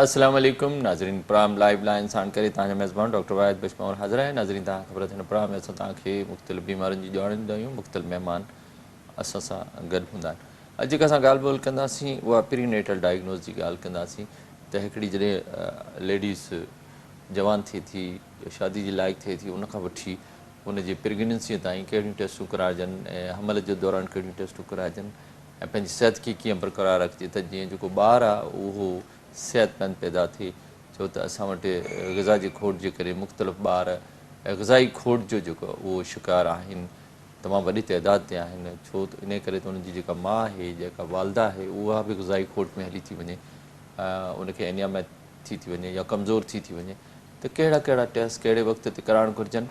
अस्सलाम वालेकुम नाज़रीन। प्रोग्राम लाइव लाइन साण करे तव्हांजा मेज़बान डॉक्टर वाहिद बशमौर हाज़िर आहे। नाज़रीन, तव्हांखे ख़बर अथव प्रोग्राम में असां तव्हांखे मुख़्तलिफ़ बीमारियुनि जी ॼाण ॾींदा आहियूं। मुख़्तलिफ़ महिमान असां सां गॾु हूंदा आहिनि। अॼु जेका असां ॻाल्हि ॿोल कंदासीं उहा प्रीनेटल डायग्नोस जी ॻाल्हि कंदासीं त हिकिड़ी जॾहिं लेडीस जवान थिए थी, शादी जे लाइक़ु थिए थी, उनखां वठी हुनजे प्रेगनेंसीअ ताईं कहिड़ियूं टेस्टूं कराइजनि ऐं हमल जे दौरान कहिड़ियूं टेस्टूं कराइजनि ऐं पंहिंजी सिहत खे कीअं बरक़रार रखिजे त जीअं जेको ॿारु आहे उहो सिहतमंद पैदा थिए। छो त असां वटि ग़िज़ा जी खोट जे करे मुख़्तलिफ़ ॿार ग़िज़ाई खोट जो जेको उहो शिकार आहिनि, तमामु वॾी तइदाद ते आहिनि। छो त इन करे त उनजी जेका माउ आहे, जेका वालदा आहे, उहा बि ग़िज़ाई खोट में हली थी वञे, उनखे एनिया थी वञे या कमज़ोर थी वञे। त कहिड़ा कहिड़ा टेस्ट कहिड़े वक़्त ते कराइणु घुरिजनि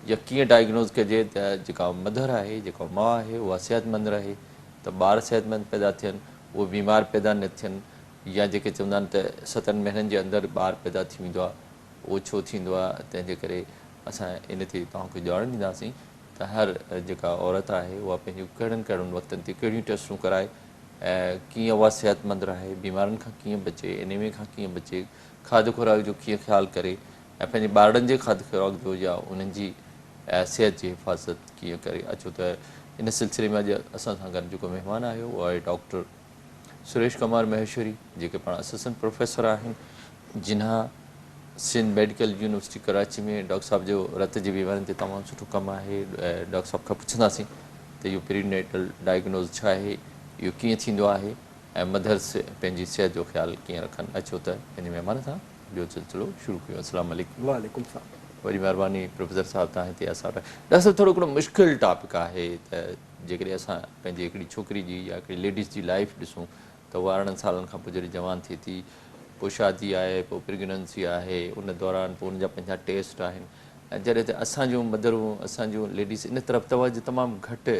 या कीअं डायग्नोज़ कजे त जेका मदर आहे, जेका माउ आहे, उहा सिहतमंद रहे, त ॿार सिहतमंद पैदा थियनि, उहे बीमार पैदा न थियनि, या जेके चवंदा आहिनि त 7 महीननि जे अंदरि ॿारु पैदा थी वेंदो आहे, उहो छो थींदो आहे। तंहिंजे करे असां इन ते तव्हांखे ॼाण ॾींदासीं त हर जेका औरत आहे उहा पंहिंजूं कहिड़नि कहिड़नि वक़्तनि ते कहिड़ियूं टेस्टूं कराए ऐं कीअं उहा सिहतमंद रहे, बीमारियुनि खां कीअं बचे, एनीमिया खां कीअं बचे, खाध खुराक जो कीअं ख़्यालु करे ऐं पंहिंजे ॿारनि जे खाध खुराक जो या उन्हनि जी सिहत जी हिफ़ाज़त कीअं करे। अचो त इन सिलसिले में अॼु असां सां गॾु जेको महिमान आयो उहो आहे डॉक्टर सुरेश कुमार महेश्वरी, जेके पाण असिस्टेंट प्रोफेसर आहिनि, जिन्हा सिंध मेडिकल यूनिवर्सिटी कराची में डॉक्टर साहिब जो रत जी बीमारियुनि ते तमामु सुठो कमु आहे। डॉक्टर साहिब खां पुछंदासीं त इहो प्रीनेटल डायग्नोज़ छा आहे, इहो कीअं थींदो आहे ऐं मदर्स पंहिंजी सिहत जो ख़्यालु कीअं रखनि। अचो त पंहिंजे महिमान सां ॿियो सिलसिलो शुरू कयूं। अस्सलाम वालेकुम। वालेकुम सलाम। वरी महिरबानी प्रोफेसर साहिबु तव्हां हिते असां वटि। डॉक्टर साहिबु, थोरो हिकिड़ो मुश्किल टॉपिक आहे त जेकॾहिं असां पंहिंजी हिकिड़ी छोकिरी जी या हिकिड़ी लेडीस जी लाइफ ॾिसूं त उहा 18 सालनि खां पोइ जॾहिं जवान थिए थी, पोइ शादी आहे, पोइ प्रेगनेंसी आहे, उन दौरान पोइ उनजा पंहिंजा टेस्ट आहिनि ऐं जॾहिं त असांजूं मदरूं, असांजूं लेडीस इन तरफ़ तवजो तमामु घटि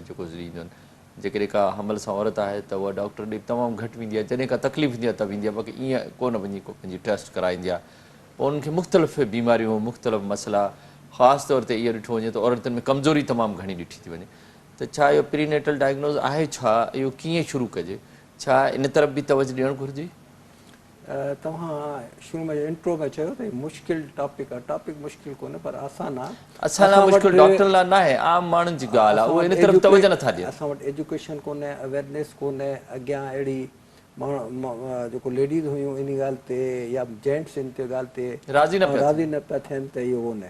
जेको ॾींदियूं आहिनि। जेकॾहिं का हमल सां औरत आहे त उहा डॉक्टर ॾे तमामु घटि वेंदी आहे, जॾहिं का तकलीफ़ ईंदी आहे त वेंदी आहे, बाक़ी ईअं कोन वञी को पंहिंजी टेस्ट कराईंदी आहे। पोइ उन्हनि खे मुख़्तलिफ़ बीमारियूं, मुख़्तलिफ़ मसइला, ख़ासि तौर ते इहो ॾिठो वञे त औरतुनि में कमज़ोरी तमामु घणी ॾिठी थी वञे। त छा इहो प्रीनेटल डायग्नोज़ आहे छा, इहो कीअं शुरू कजे, छा इन तरफ़ बि तवजो ॾियणु घुरिजे? तव्हां शुरू में इंट्रो में चयो त मुश्किल टॉपिक आहे। टॉपिक मुश्किल कोन्हे पर आसान आहे। असां लाइ मुश्किल, डॉक्टर लाइ न आहे, आम माण्हुनि जी ॻाल्हि आहे, उहे इन तरफ़ तवजो नथा ॾियनि। असां वटि एजुकेशन कोन्हे, अवेयरनेस कोन्हे। अॻियां अहिड़ी माण्हू जेको लेडीज़ हुयूं इन ॻाल्हि ते या जेंट्स इन ते ॻाल्हि ते राज़ी न पिया थियनि त इहो कोन्हे।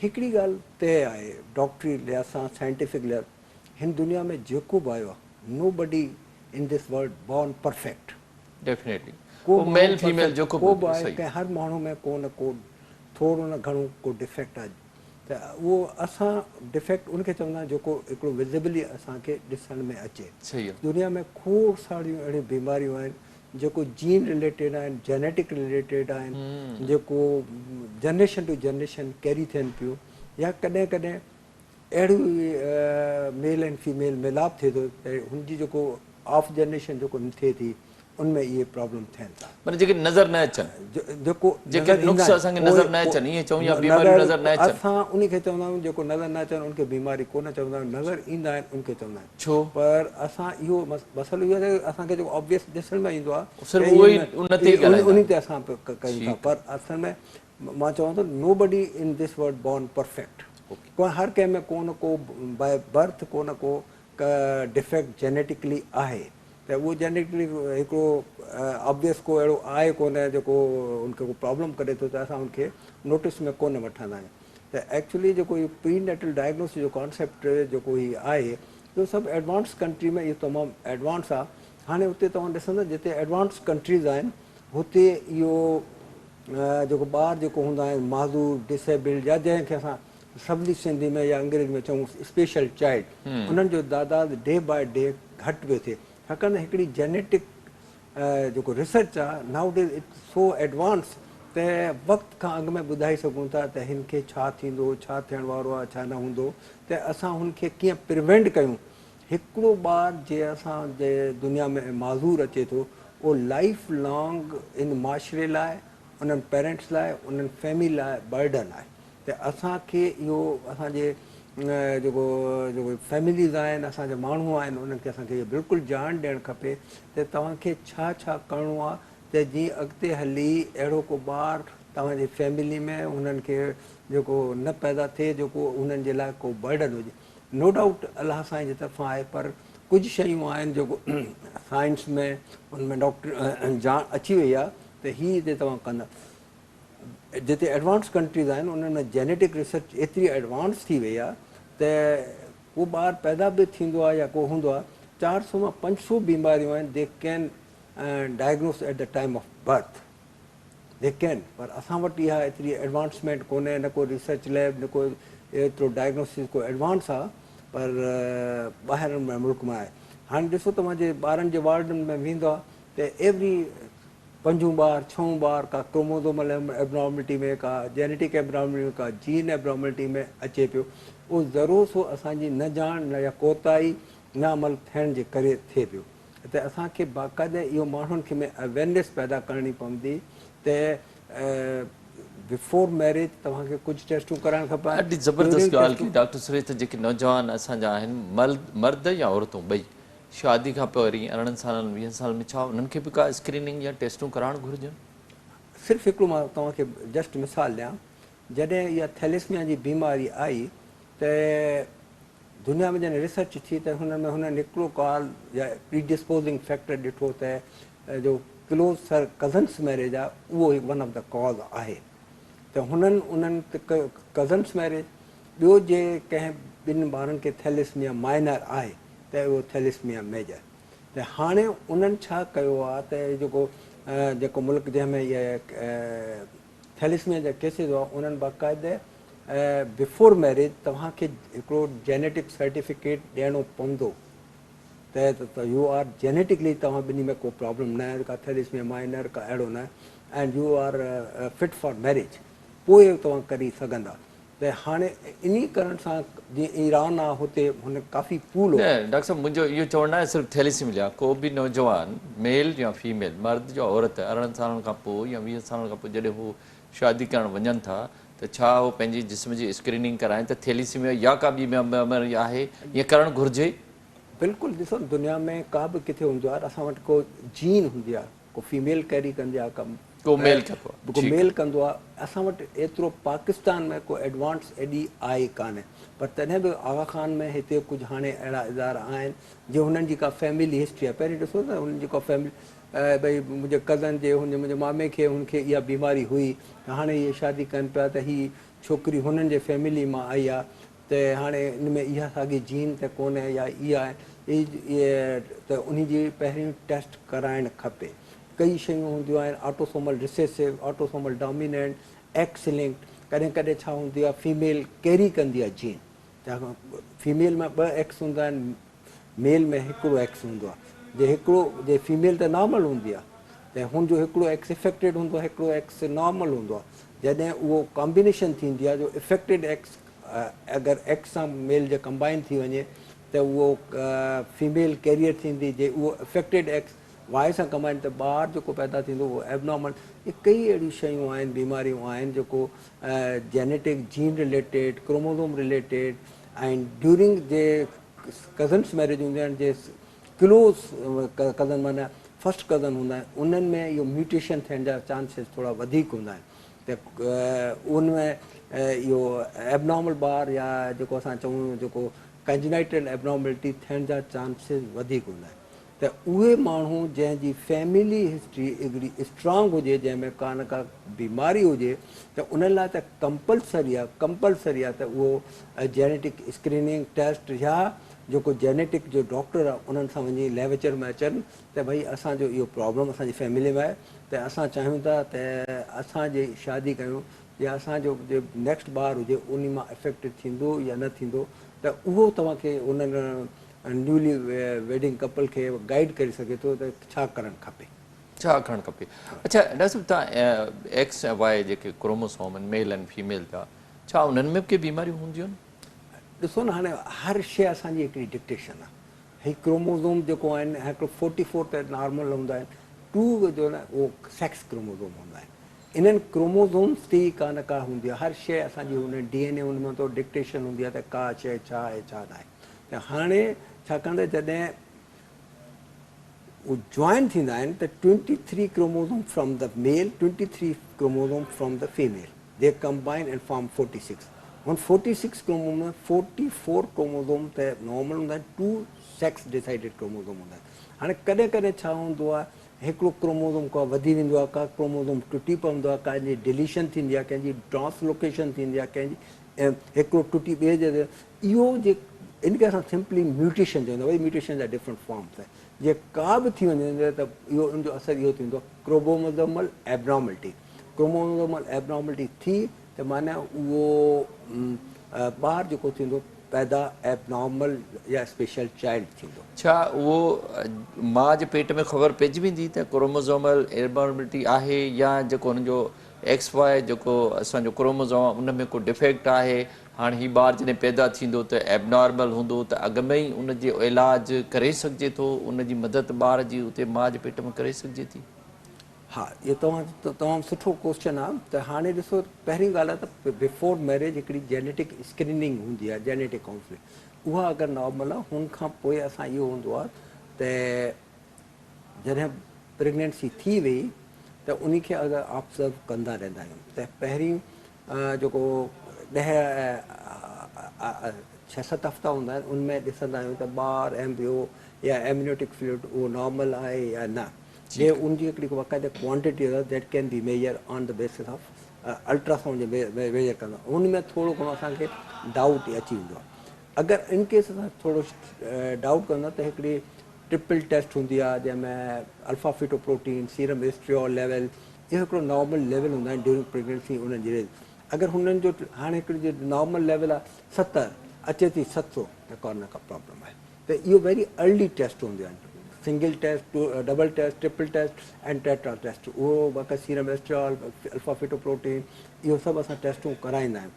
हिकिड़ी ॻाल्हि तइ आहे डॉक्टरी लिहाज़ सां, साइंटिफिक लिहाज़, हिन दुनिया में जेको बि आयो आहे, nobody in this world born perfect. Definitely को मेल फीमेल जेको बि आहे, कंहिं हर माण्हू में को न को थोरो न घणो को डिफेक्ट आहे। त उहो असां डिफेक्ट उनखे चवंदा आहियूं जेको हिकिड़ो विज़िबली असांखे ॾिसण में अचे। सही आहे। दुनिया में खोड़ सारियूं अहिड़ियूं बीमारियूं आहिनि जेको जीन रिलेटेड आहिनि, जेनेटिक रिलेटेड आहिनि, जेको जनरेशन टू जनरेशन कैरी थियनि पियूं, या कॾहिं कॾहिं अहिड़ियूं मेल एंड फीमेल मिलाप थिए थो त हुनजी जेको ऑफ जनरेशन जेको थिए थी उनमें इहे प्रॉब्लम थियनि था। माना जेके नज़र न अचनि, जेको जेके नुक्स असांखे नज़र न अचनि, ईअं चऊं, या बीमारियूं नज़र न अचनि, असां उनखे चवंदा आहियूं जेको नज़र न अचनि उनखे बीमारी कोन चवंदा आहियूं, नज़र ईंदा आहिनि उनखे चवंदा आहियूं। छो? पर असां इहो मसइलो इहो आहे असांखे जेको ऑब्वियस ॾिसण में ईंदो आहे उन ते असां कयूं था। पर असल में मां चवां थो नो बडी in this world born perfect. हर कंहिं में को न को बाय बर्थ को न को डिफेक्ट जेनेटिकली आहे। त उहो जेनेटिकली हिकिड़ो ऑब्वियस को अहिड़ो आहे कोन जेको उनखे को प्रॉब्लम करे थो त असां उनखे नोटिस में कोन वठंदा आहियूं। त एक्चुअली जेको इहो प्रीनेटल डायग्नोसिस जो कॉन्सेप्ट जेको हीउ आहे, इहो सभु एडवांस कंट्री में इहो तमामु एडवांस आहे। हाणे हुते तव्हां ॾिसंदा जिते एडवांस कंट्रीज़ आहिनि हुते इहो जेको ॿार जेको हूंदा आहिनि माज़ूर, डिसेबल्ड, या जंहिंखे असां सवली सिंधी में या अंग्रेज़ी में चऊं स्पेशल चाइल्ड, उन्हनि जो तादाद डे बाय डे घटि पियो थिए। छाकाणि हिकिड़ी जेनेटिक जेको रिसर्च आहे now days it's so advance त वक़्त खां अॻु में ॿुधाए सघूं था त हिन खे छा थींदो, छा थियण वारो आहे, छा न हूंदो, त असां हुनखे कीअं प्रिवेंट कयूं। हिकिड़ो ॿारु जे असांजे दुनिया में माज़ूर अचे थो उहो लाइफ लॉन्ग इन माशरे लाइ, उन्हनि पेरेंट्स लाइ, उन्हनि फैमिली लाइ बर्डन आहे। त असांखे इहो असांजे जेको फैमिलीज़ आहिनि, असांजा माण्हू आहिनि, उन्हनि खे असांखे इहो बिल्कुलु ॼाण ॾियणु खपे त तव्हांखे छा छा करिणो आहे त जीअं अॻिते हली अहिड़ो को ॿारु तव्हांजी फैमिली में उन्हनि खे जेको न पैदा थिए, जेको उन्हनि जे लाइ को बर्डन हुजे। नो डाउट अलाह साईं जी तरफ़ां आहे, पर कुझु शयूं आहिनि जेको साइंस में उनमें डॉक्टर ॼाण अची वई आहे त हीअ हिते तव्हां कंदा। जिते एडवांस कंट्रीज़ आहिनि उन्हनि में जेनेटिक रिसर्च एतिरी एडवांस थी वई आहे त को ॿारु पैदा बि थींदो आहे या को हूंदो आहे, 400 मां 500 बीमारियूं आहिनि they can diagnose at the time of berth, they can. पर असां वटि इहा एतिरी एडवांसमेंट कोन्हे, न को रिसर्च लैब, न को एतिरो डायग्नोसिस को एडवांस आहे, पर ॿाहिरि मुल्क में आहे। हाणे ॾिसो तव्हांजे ॿारनि जे वार्डनि में वेंदो आहे त एवरी 5 ॿार 6 ॿार का क्रोमोसोमल एब्नॉर्मलिटी में, का जेनेटिक एब्नॉर्मलिटी में, का जीन एब्नॉर्मलिटी में अचे पियो। उहो ज़रूरु सो असांजी न ॼाण न या कोताही न अमल थियण जे करे थिए पियो। त असांखे बाक़ाइदा इहो माण्हुनि खे में अवेयरनेस पैदा करणी पवंदी त बिफोर मैरिज तव्हांखे कुझु टेस्टूं कराइणु खपनि। ॾाढी ज़बरदस्त ॻाल्हि की डॉक्टर सुरेश, त जेके नौजवान असांजा आहिनि, मर्द या औरतूं ॿई, शादी खां पहिरीं 18 सालनि 20 सालनि में, छा उन्हनि खे बि का स्क्रीनिंग या टेस्टूं कराइणु घुरिजनि? सिर्फ़ु हिकिड़ो मां तव्हांखे जस्ट मिसाल ॾियां। जॾहिं इहा थैलेसमिया जी बीमारी आई त दुनिया में जॾहिं रिसर्च थी त हुननि हिकिड़ो कॉल या प्रीडिस्पोज़िंग फैक्टर ॾिठो त जो क्लोज कज़न्स मैरिज आहे उहो वन ऑफ द कॉज आहे। त उन्हनि कज़न्स मैरिज, ॿियो जे कंहिं ॿिनि ॿारनि खे थैलेसमिया माइनर आहे त उहो थैलेसमिया मेजर। त हाणे उन्हनि छा कयो आहे त जेको मुल्क जंहिंमें इहा थैलेसमिया जा केसिस हुआ, उन्हनि बाक़ाइदे बिफोर मैरिज तव्हांखे हिकिड़ो जेनेटिक सर्टिफिकेट ॾियणो पवंदो त यू आर जेनेटिकली तव्हां ॿिन्ही में को प्रॉब्लम न आहे, का थैलेसमिया माइनर का अहिड़ो न, and you are fit for marriage, पोइ तव्हां करे सघंदा। त हाणे इन करण सां जीअं ईरान आहे हुते हुन काफ़ी पूल हो। न डॉक्टर साहब, मुंहिंजो इहो चवणु न आहे सिर्फ़ु थैलेसीमिया, को बि नौजवान मेल या फीमेल, मर्द या औरत 18 सालनि खां पोइ या 20 सालनि खां पोइ जॾहिं हू शादी करणु वञनि था त छा उहो पंहिंजी जिस्म जी स्क्रीनिंग कराइनि त थैलेसीमिया या का ॿी बीमारी आहे, ईअं करणु घुरिजे? बिल्कुलु। ॾिसो दुनिया में का बि किथे हूंदो आहे, असां वटि को जीन हूंदी आहे, को फीमेल कैरी कंदी आहे कमु, को मेल कंदो आहे। असां वटि एतिरो पाकिस्तान में को एडवांस एॾी आहे कान्हे, पर तॾहिं बि आगा खान में हिते कुझु हाणे अहिड़ा इदारा आहिनि जो हुननि जी का फैमिली हिस्ट्री आहे। पहिरीं ॾिसो त हुननि जी का फैमिली, भई मुंहिंजे कज़न जे मुंहिंजे मामे खे हुनखे इहा बीमारी हुई, हाणे इहे शादी कनि पिया त हीअ छोकिरी हुननि जे फैमिली मां आई आहे, त हाणे इन में इहा साॻी जीन त कोन्हे या इहा आहे, इहे त उन जी पहिरीं टेस्ट कराइणु खपे। कई शयूं हूंदियूं आहिनि, autosomal recessive, autosomal dominant, x linked. कॾहिं कॾहिं छा हूंदी आहे, फीमेल कैरी कंदी आहे जीन, त फीमेल में 2 एक्स हूंदा आहिनि, मेल में हिकिड़ो एक्स हूंदो आहे। जे फीमेल त नॉर्मल हूंदी आहे त हुनजो हिकिड़ो एक्स इफेक्टेड हूंदो आहे, हिकिड़ो एक्स नॉर्मल हूंदो आहे। जॾहिं उहो कॉम्बिनेशन थींदी आहे, जो इफेक्टेड एक्स अगरि एक्स सां मेल जे कंबाइन थी वञे त उहो फीमेल कैरियर थींदी, जे उहो इफेक्टेड एक्स वाई सां कंबाइन त ॿारु जेको पैदा थींदो उहो एबनॉर्मल। इहे कई अहिड़ियूं शयूं आहिनि, बीमारियूं आहिनि जेको genetic jean related, chromosome related, ऐं ड्यूरिंग जे कज़न्स मैरिज हूंदियूं आहिनि, जे क्लोज़ कज़न माना फस्ट कज़न हूंदा आहिनि, उन्हनि में इहो म्यूटेशन थियण जा चांसिस थोरा वधीक हूंदा आहिनि। त उनमें इहो एबनॉर्मल ॿारु या जेको असां चऊं जेको कंजेनाइटल एबनॉर्मलिटी थियण जा चांसिस वधीक हूंदा आहिनि। त उहे माण्हू जंहिंजी फैमिली हिस्ट्री हिकिड़ी स्ट्रॉन्ग हुजे, जंहिंमें का न का बीमारी हुजे, त उन्हनि लाइ त कंपलसरी आहे त उहो जेनेटिक स्क्रीनिंग टेस्ट या जेको जेनेटिक जो डॉक्टर आहे उन्हनि सां वञी लेवेचर में अचनि त भई असांजो इहो प्रॉब्लम असांजी फैमिली में आहे, त असां चाहियूं था त असांजे शादी कयूं या असांजो जे नेक्स्ट ॿारु हुजे उन मां इफेक्टेड थींदो या न थींदो, त उहो तव्हांखे उन्हनि न्यूली वेडिंग कपल खे गाइड करे सघे थो त छा करणु खपे, छा करणु खपे। अच्छा डॉक्टर साहब, तव्हां एक्स ऐं वाई जेके क्रोमोसोम आहिनि, मेल आहिनि फीमेल जा, छा उन्हनि में बि के बीमारियूं हूंदियूं आहिनि? ॾिसो न, हाणे हर शइ असांजी हिकिड़ी डिक्टेशन आहे। हीउ क्रोमोज़ोम जेको आहिनि, हिकिड़ो 44 त नॉर्मल हूंदा आहिनि, 2 जो न उहो सेक्स क्रोमोज़ोम हूंदा आहिनि। इन्हनि क्रोमोज़ोम्स ते ई का न का हूंदी आहे, हर शइ असांजी हुन DNA हुन में तो डिक्टेशन हूंदी आहे त का शइ छा आहे छा न आहे। त हाणे छाकाणि त जॾहिं उहो जॉइन थींदा आहिनि त 23 chromosome from the male, 23 chromosome from the female, they combine and form 46. उन 46 क्रोमोसोम में 44 क्रोमोसोम त नॉर्मल हूंदा आहिनि, 2 सेक्स डिसाइडेड क्रोमोसोम हूंदा आहिनि. हाणे कॾहिं कॾहिं छा हूंदो आहे, हिकिड़ो क्रोमोसोम का वधी वेंदो आहे, का क्रोमोसोम टुटी पवंदो आहे, कंहिंजी डिलीशन थींदी आहे, कंहिंजी ट्रांसलोकेशन थींदी आहे, कंहिंजी हिकिड़ो टुटी ॿिए जॻह. इहो जे इनखे असां सिंपली म्यूटेशन चवंदा आहियूं. वरी म्यूटेशन जा डिफरेंट फॉर्म्स आहिनि. जे का बि थी वञे त इहो उनजो असरु इहो थींदो आहे क्रोमोसोमल एबनॉर्मलिटी. क्रोमोसोमल एबनॉर्मलिटी थी त माना उहो ॿारु जेको थींदो पैदा एबनॉर्मल या स्पेशल चाइल्ड थींदो. छा उहो माउ जे पेट में ख़बर पइजी वेंदी त क्रोमोसोमल एबनॉर्मलिटी आहे या जेको हुनजो XY जेको असांजो क्रोमोसोम आहे उन में को डिफेक्ट आहे? हाणे हीउ ॿारु जॾहिं पैदा थींदो त एबनॉर्मल हूंदो त अॻ में ई उनजो इलाजु करे सघिजे थो, उनजी मदद ॿार जी उते माउ जे पेट में करे सघिजे थी? हा, इहो तमामु सुठो क्वेश्चन आहे. त हाणे ॾिसो, पहिरीं ॻाल्हि आहे त बिफोर मैरिज हिकिड़ी जेनेटिक स्क्रीनिंग हूंदी आहे, जेनेटिक काउंसलिंग. उहा अगरि नॉर्मल आहे, हुन खां पोइ असां इहो हूंदो आहे त जॾहिं प्रेगनेंसी थी वई त उनखे अगरि ऑब्ज़र्व कंदा रहंदा आहियूं त पहिरीं जेको 6-7 हफ़्ता हूंदा आहिनि, उनमें ॾिसंदा आहियूं त ॿारु एम्ब्रियो या एम्नियोटिक फ्लूइड उहो नॉर्मल आहे या न. जे उनजी हिकिड़ी बाक़ाइदा क्वांटिटी आहे that can be measure on the basis of ultrasound जे मेजर कंदा. उन में थोरो घणो असांखे डाउट अची वेंदो आहे. अगरि इन केस असां थोरो डाउट कंदा त हिकिड़ी ट्रिपल टेस्ट हूंदी आहे जंहिंमें अल्फा फिटोप्रोटीन, सीरम एस्ट्रियोल लेवल, इहो हिकिड़ो नॉर्मल लेवल हूंदा आहिनि ड्यूरिंग प्रेगनेंसी. उन्हनि जी अगरि हुननि जो हाणे हिकिड़ी जो नॉर्मल लेवल आहे 70 अचे थी 700 त कोन का प्रॉब्लम आहे. त इहो वेरी अर्ली टेस्ट हूंदियूं आहिनि. Single test, double test, triple test and tetra test. उहो बाक़ी सीरम एस्ट्रियोल, अल्फा फिटोप्रोटीन, इहो सभु असां टेस्टूं कराईंदा आहियूं.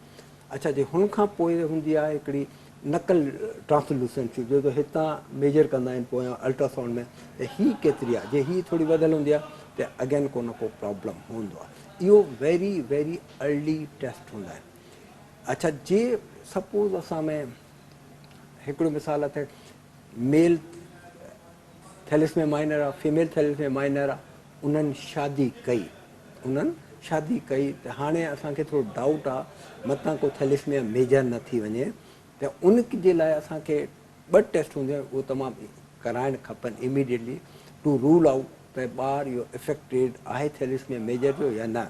अच्छा, जे हुन खां पोइ हूंदी आहे हिकिड़ी नकल ट्रांसलूसेंसी, जो हितां मेजर कंदा आहिनि पोयां अल्ट्रासाउंड में त हीअ केतिरी आहे. जे हीअ थोरी वधियल हूंदी आहे त अगेन को न को प्रॉब्लम हूंदो आहे. इहो वेरी वेरी अर्ली टेस्ट हूंदा आहिनि. अच्छा, जे सपोज़ असां में हिकिड़ो मिसाल आहे त मेल थैलेसेमिया माइनर आहे, फीमेल थैलेसेमिया माइनर आहे, उन्हनि शादी कई त हाणे असांखे थोरो डाउट आहे मतां को थैलेसेमिया मेजर न थी वञे त उन जे लाइ असांखे 2 टेस्ट हूंदियूं आहिनि, उहे तमामु कराइणु खपनि इमीडिएटली टू रूल आउट त ॿारु इहो इफेक्टेड आहे थैलेसेमिया मेजर जो या न.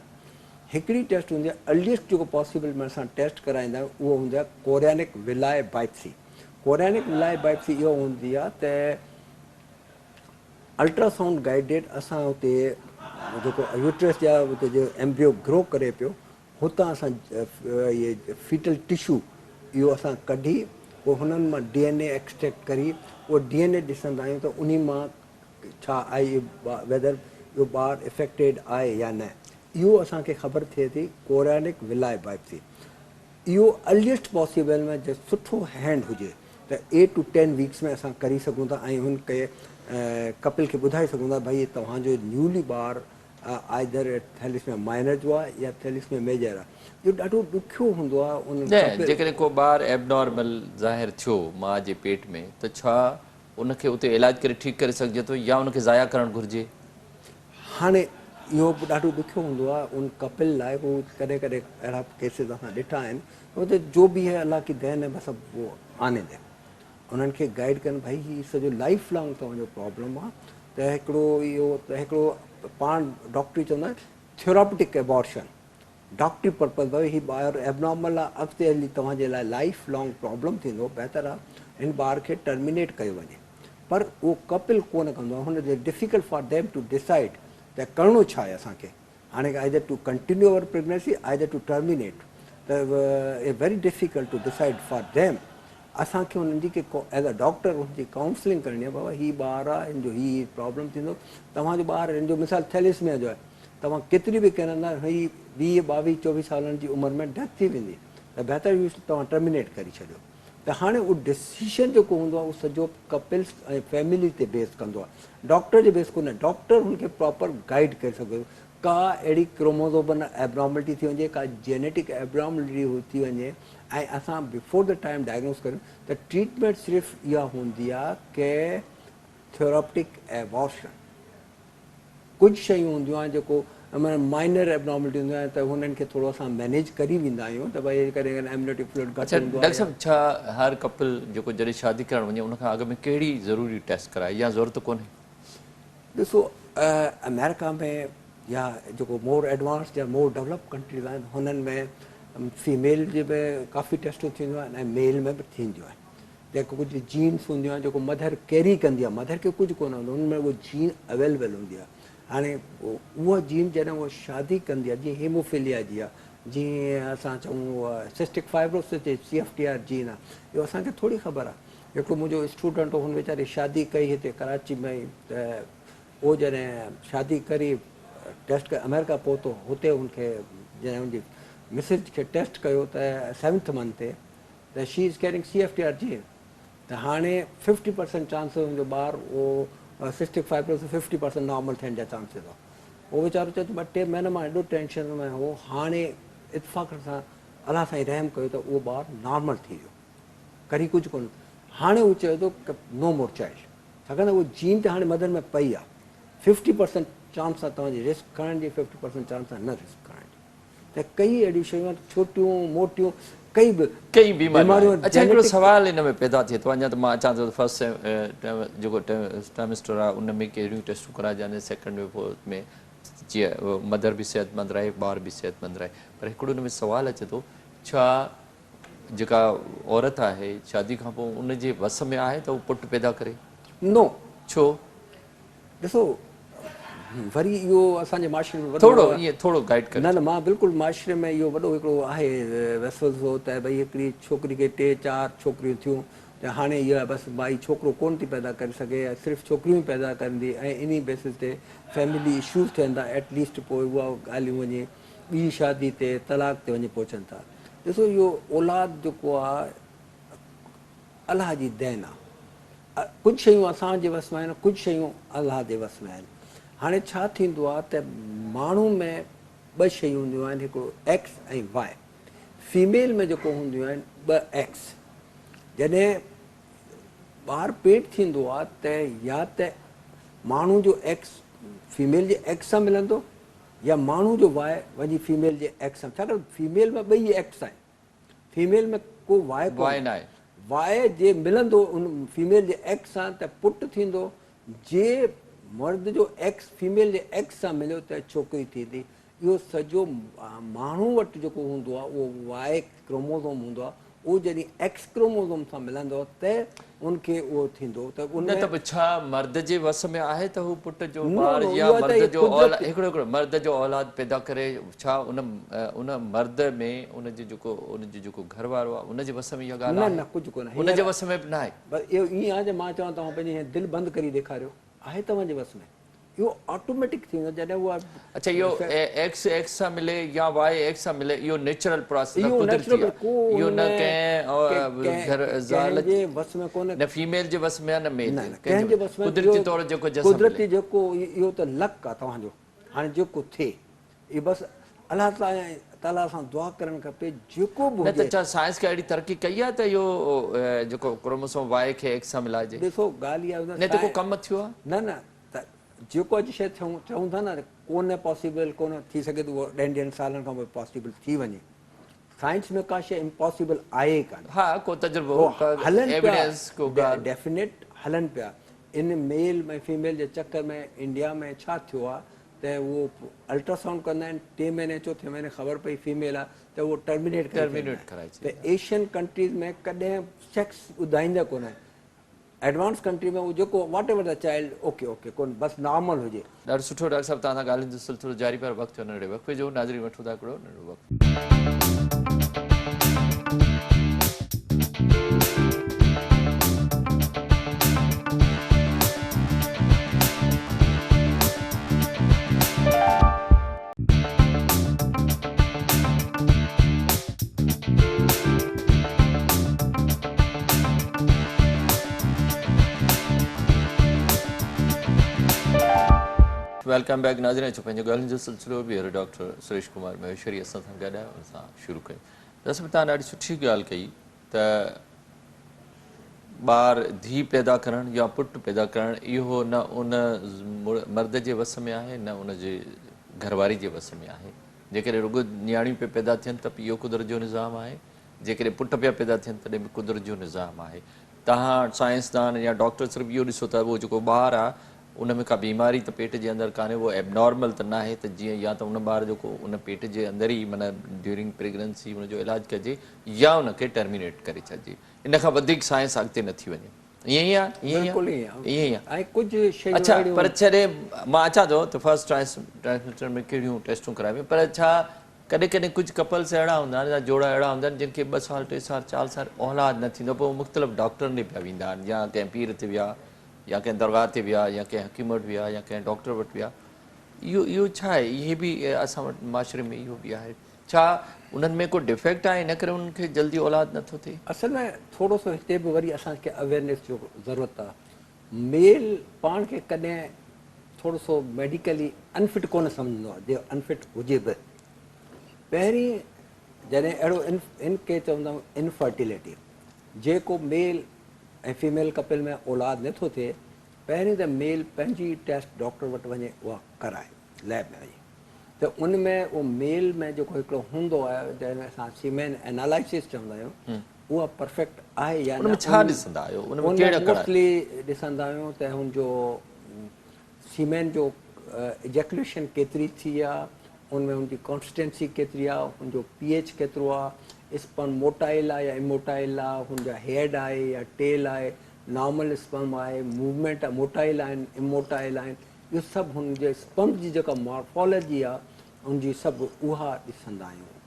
हिकिड़ी टेस्ट हूंदी आहे अर्लीस्ट जेको पॉसिबल में असां टेस्ट कराईंदा आहियूं, उहो हूंदी आहे कोरियानिक विलाए बाइप्सी. कोरियानिक विलाए बाइप्सी इहो हूंदी आहे त अल्ट्रासाउंड गाइडेड असां हुते जेको यूट्रस जा हुते जो एम्ब्रियो ग्रो करे पियो, हुतां असां इहे फीटल टिशू इहो असां कढी पोइ हुननि मां DNA एक्सट्रैक्ट करी उहो DNA ॾिसंदा आहियूं त उन मां छा आई, वेदर इहो ॿारु इफेक्टेड आहे या न. इहो असांखे ख़बर थिए थी कोरियानिक विलाए बाइप्सी. इहो अर्लीस्ट पॉसिबल में जे सुठो हैंड हुजे त 8 to 10 वीक्स में असां करे सघूं था ऐं हुनखे कपिल खे ॿुधाए सघूं था भई तव्हांजो न्यूली ॿारु आइदर थैलेसेमिया माइनर जो आहे या थैलेसेमिया मेजर आहे. इहो ॾाढो ॾुखियो हूंदो आहे. जेकॾहिं को ॿारु एबनॉर्मल ज़ाहिर थियो माउ जे पेट में त छा उनखे उते इलाजु करे ठीकु करे सघिजे थो या उनखे ज़ाया करणु घुरिजे? हाणे इहो बि ॾाढो ॾुखियो हूंदो आहे उन कपिल लाइ. उहो कॾहिं कॾहिं अहिड़ा केसिस असां ॾिठा आहिनि. हुते जो बि है अलाह की देन है, बसि उहो आने दे, उन्हनि खे गाइड कनि भई हीउ सॼो लाइफ लॉन्ग तव्हांजो प्रॉब्लम आहे. त हिकिड़ो पाण डॉक्टरी चवंदा आहिनि थेरापिटिक एबॉर्शन, डॉक्टरी पर्पज़ भई हीउ ॿारु एबनॉर्मल आहे, अॻिते हली तव्हांजे लाइ लाइफ लॉन्ग प्रॉब्लम थींदो, बहितर आहे हिन ॿार खे टर्मिनेट कयो वञे. पर उहो कपिल कोन कंदो आहे. हुनजे difficult for them to decide त करिणो छा आहे असांखे. हाणे either to continue our pregnancy, either to terminate. त a very difficult to decide for them. असांखे हुननि जी एज़ अ डॉक्टर हुनजी काउंसलिंग करणी आहे. बाबा हीउ ॿारु आहे, हिन जो हीउ प्रॉब्लम थींदो, तव्हांजो ॿारु हिन जो मिसाल थैलेसेमिया जो आहे, तव्हां केतिरी बि कंदा हीउ 20-22-24 सालनि जी उमिरि में डेथ थी वेंदी त बहितर तव्हां टर्मिनेट करे छॾियो. त हाणे उहो डिसीशन जेको हूंदो आहे उहो सॼो कपिल्स ऐं फैमिली ते बेस कंदो आहे, डॉक्टर जे बेस कोन्हे. डॉक्टर हुनखे प्रॉपर गाइड करे सघे. का अहिड़ी क्रोमोसोमल एबनॉर्मलिटी थी वञे, का जेनेटिक एबनॉर्मलिटी थी वञे ऐं असां बिफोर द टाइम डायग्नोस करियूं त ट्रीटमेंट सिर्फ़ु इहा हूंदी आहे की थेराप्टिक एबॉर्शन कुछ शयूं हूंदियूं आहिनि जेको माइनर एबनॉर्मलिटी हूंदियूं आहिनि त हुननि खे थोरो असां मैनेज करी वेंदा आहियूं त भई करे एम्नियोटिक फ्लूइड घटि हूंदो डॉक्टर आहे साहब छा हर कपल जेको जॾहिं शादी करणु वञे उन खां अॻु में कहिड़ी ज़रूरी टेस्ट कराए या ज़रूरत कोन्हे? ॾिसो अमेरिका में या जेको मोर एडवांस या मोर डेवलप कंट्रीज़ आहिनि हुननि में फीमेल जे में काफ़ी टेस्टूं थींदियूं आहिनि ऐं मेल में बि थींदियूं आहिनि जेको कुझु जीन्स हूंदियूं आहिनि जेको मदर कैरी कंदी आहे मदर खे कुझु कोन हूंदो हुनमें उहो जीन अवेलेबल हूंदी आहे हाणे उहा जीन जॾहिं उहा शादी कंदी आहे जीअं हीमोफिलिया जी आहे जीअं असां चऊं सिस्टिक फाइब्रोसिस जे CFTR जीन आहे इहो असांखे थोरी ख़बर आहे हिकिड़ो मुंहिंजो स्टूडेंट हो हुन वीचारे शादी कई हिते कराची में ई त उहो जॾहिं शादी करी टेस्ट अमेरिका पहुतो हुते हुनखे जॾहिं हुनजी मिसिस खे टेस्ट कयो त 7th मंथ ते त she is carrying CFTR jean त हाणे 50% चांसिस हुनजो ॿारु उहो सिस्टिक फाइब्रोसिस 50% नॉर्मल थियण जा चांसिस आहे उहो वीचारो चए थो 2-3 महीना मां एॾो टेंशन में हो हाणे इतफ़ाक़ सां अलाह साईं रहम कयो त उहो ॿारु नॉर्मल थी वियो करी कुझु कोन्हे हाणे उहो चए थो नो मोर चाइल्ड छाकाणि त उहो जीन त हाणे मदर में पई आहे 50% चांस आहे तव्हांजी रिस्क खणण जी 50% चांस आहे न रिस्क खणण जी त कई अहिड़ियूं शयूं आहिनि छोटियूं मोटियूं कई बीमारियूं। अच्छा हिकिड़ो सवाल हिन में पैदा थिए थो अञा त मां अचां थो फर्स्ट जेको टेमिस्टर आहे उन में कहिड़ियूं टेस्टूं कराइजनि सेकेंड में फोर्थ में जीअं मदर बि सेहतमंद रहे ॿार बि सेहतमंद रहे पर हिकिड़ो हुन में सुवाल अचे थो छा जेका औरत आहे शादी खां पोइ उनजे वस में आहे त उहो पुटु पैदा करे? नो छो? ॾिसो वरी इहो असांजे माशरे में थोरो गाइड करे न मां बिल्कुलु माशरे में इहो वॾो हिकिड़ो आहे वसवसो त भई हिकिड़ी छोकिरी खे 3-4 छोकिरियूं थियूं त हाणे इहा बसि माई छोकिरो कोन थी पैदा करे सघे या सिर्फ़ु छोकिरियूं ई पैदा कंदी ऐं इन बेसिस ते फैमिली इशूज़ थियनि था एटलीस्ट पोइ उहा ॻाल्हियूं वञे ॿी शादी ते तलाक ते वञी पहुचनि था ॾिसो इहो औलाद जेको आहे अलाह जी देन आहे कुझु शयूं असांजे वस में आहिनि कुझु शयूं अलाह जे वस में आहिनि हाणे छा थींदो आहे त माण्हू में 2 शयूं हूंदियूं आहिनि हिकिड़ो X ऐं Y फीमेल में जेको हूंदियूं आहिनि 2X जॾहिं ॿारु पेट थींदो आहे त या त माण्हू जो X फीमेल जे X सां मिलंदो या माण्हू जो Y वञी फीमेल जे X सां छाकाणि फीमेल में 2 X आहिनि फीमेल में को Y कोन आहे Y जे मिलंदो उन फीमेल जे X सां त पुटु थींदो जे मर्द जो X फीमेल जे X सां मिलियो त छोकिरी थींदी इहो सॼो माण्हू वटि जेको हूंदो आहे उहो Y क्रोमोज़ोम हूंदो आहे उहो जॾहिं X क्रोमोज़ोम सां मिलंदो त उनखे उहो थींदो त उन छा मर्द जे वस में आहे त हू पुट जो ॿार या मर्द जो औलाद हिकिड़ो मर्द जो औलाद पैदा करे छा उन मर्द में उनजो जेको घर वारो आहे उनजे वस में इहा ॻाल्हि आहे? न कुझु कोन्हे उनजे वस में बि न आहे बसि इहो ईअं आहे त मां चवां तव्हां पंहिंजी दिलि बंदि करे ॾेखारियो आहे तव्हांजे वस में इहो ऑटोमेटिक थींदो जॾहिं उहा अच्छा इहो X सां मिले या Y X सां मिले इहो नेचुरल प्रोसेस इहो नेचुरल इहो न कंहिं जे वस में कोन्हे न फीमेल जे वस में न मेल कंहिंजे वस में कुदरती तौर जेको कुदरती जेको इहो त लक आहे तव्हांजो हाणे जेको थिए इहो बसि अलाह ताला सां दुआ करणु खपे जेको बि न त छा साइंस खे अहिड़ी तरक़ी कई आहे त इहो जेको क्रोमोसोम Y खे X सां मिलाइजे? ॾिसो ॻाल्हि इहा न त को कमु थियो आहे न त जेको अॼु शइ चऊं था न कोन पॉसिबल कोन थी सघे त उहो 10 सालनि खां पोइ पॉसिबल थी वञे साइंस में का शइ इम्पॉसिबल आहे कान हा को तजुर्बो हलनि पिया डेफिनेट हलनि पिया इन मेल में फीमेल जे चकर में इंडिया में छा थियो आहे त उहो अल्ट्रासाउंड कंदा आहिनि 3 महीने 4थे महीने ख़बर पई फीमेल आहे त उहो टर्मिनेट कराए त एशियन कंट्रीज़ में कॾहिं सेक्स ॿुधाईंदा कोन आहिनि एडवांस कंट्री में उहो जेको what ever the child okay कोन बसि नॉर्मल हुजे। ॾाढो सुठो डॉक्टर साहब तव्हां सां ॻाल्हियुनि जो सिलसिलो जारी पर वक़्तु नंढे वक़्फ़े जो नाज़रीन वठूं था हिकिड़ो नंढो वक़्तु। वेलकम बैक नाज़रीन अचो पंहिंजो ॻाल्हियुनि जो सिलसिलो ॿीहर डॉक्टर सुरेश कुमार महेश्वरी असां सां ॻाल्हायो असां शुरू कयूं। दरअसल तव्हां ॾाढी सुठी ॻाल्हि कई त ॿार धीउ पैदा करणु या पुटु पैदा करणु इहो न उन मर्द जे वस में आहे न उन जे घरवारी जे वस में आहे। जेकॾहिं रुॻो नियाणियूं पिया पैदा थियनि त इहो कुदरत जो निज़ाम आहे, जेकॾहिं पुट पिया पैदा थियनि तॾहिं बि कुदरत जो निज़ाम आहे। तव्हां साइंसदान या डॉक्टर सिर्फ़ु इहो ॾिसो त उहो जेको ॿारु आहे उन में का बीमारी त पेट जे अंदरि कान्हे, उहो एबनॉर्मल त न आहे त जीअं या त उन ॿार जेको उन पेट जे अंदरि ई माना ड्यूरिंग प्रेगनेंसी उनजो इलाजु कजे या उनखे टर्मिनेट करे छॾिजे। इन खां वधीक साइंस अॻिते नथी वञे। ईअं ई आहे, ईअं ई आहे। अच्छा, पर छॾे मां अचां थो त फर्स्ट ट्रांसमिटर में कहिड़ियूं टेस्टूं करायूं, पर छा कॾहिं कॾहिं कुझु कपल्स अहिड़ा हूंदा आहिनि या जोड़ा अहिड़ा हूंदा आहिनि जिन खे 2 साल 3 साल 4 साल औलाद न थींदो, पोइ मुख़्तलिफ़ डॉक्टरनि ॾे पिया वेंदा आहिनि, या कंहिं पीर ते विया या कंहिं दरगाह ते विया या कंहिं हकीम वटि विया या कंहिं डॉक्टर वटि विया। इहो छा आहे? इहे बि असां वटि माशरे में इहो बि आहे। छा उन्हनि में को डिफेक्ट आहे इन करे उन्हनि खे जल्दी औलाद नथो थिए? असल में थोरो सो हिते बि वरी असांखे अवेयरनेस जो ज़रूरत आहे। मेल पाण खे कॾहिं थोरो सो मेडिकली अनफिट कोन सम्झंदो आहे, जे अनफिट हुजे बि। पहिरीं जॾहिं अहिड़ो इन खे चवंदा आहियूं इनफर्टिलिटी, जेको मेल ऐं फीमेल कपिल में औलाद नथो थिए, पहिरीं त मेल पंहिंजी टेस्ट डॉक्टर वटि वञे उहा कराए लैब में वञे, त उन में उहो मेल में जेको हिकिड़ो हूंदो आहे जंहिंमें असां सीमेन एनालिसिस चवंदा आहियूं, उहा परफेक्ट आहे या न। छा ॾिसंदा आहियो? मोस्टली ॾिसंदा आहियूं त हुनजो सीमेन जो इजैकुलेशन केतिरी थी आहे, उनमें हुनजी कॉन्स्टेंसी केतिरी आहे, हुनजो pH केतिरो आहे, स्पर्म मोटाइल आहे या इमोटाइल आहे, हुनजा हेड आहे या टेल आहे, नॉर्मल स्पर्म आहे, मूवमेंट आहे, मोटाइल आहिनि इमोटाइल आहिनि, इहो सभु हुनजे स्पर्म जी जेका मॉर्फोलॉजी आहे हुनजी सभु उहा ॾिसंदा आहियूं।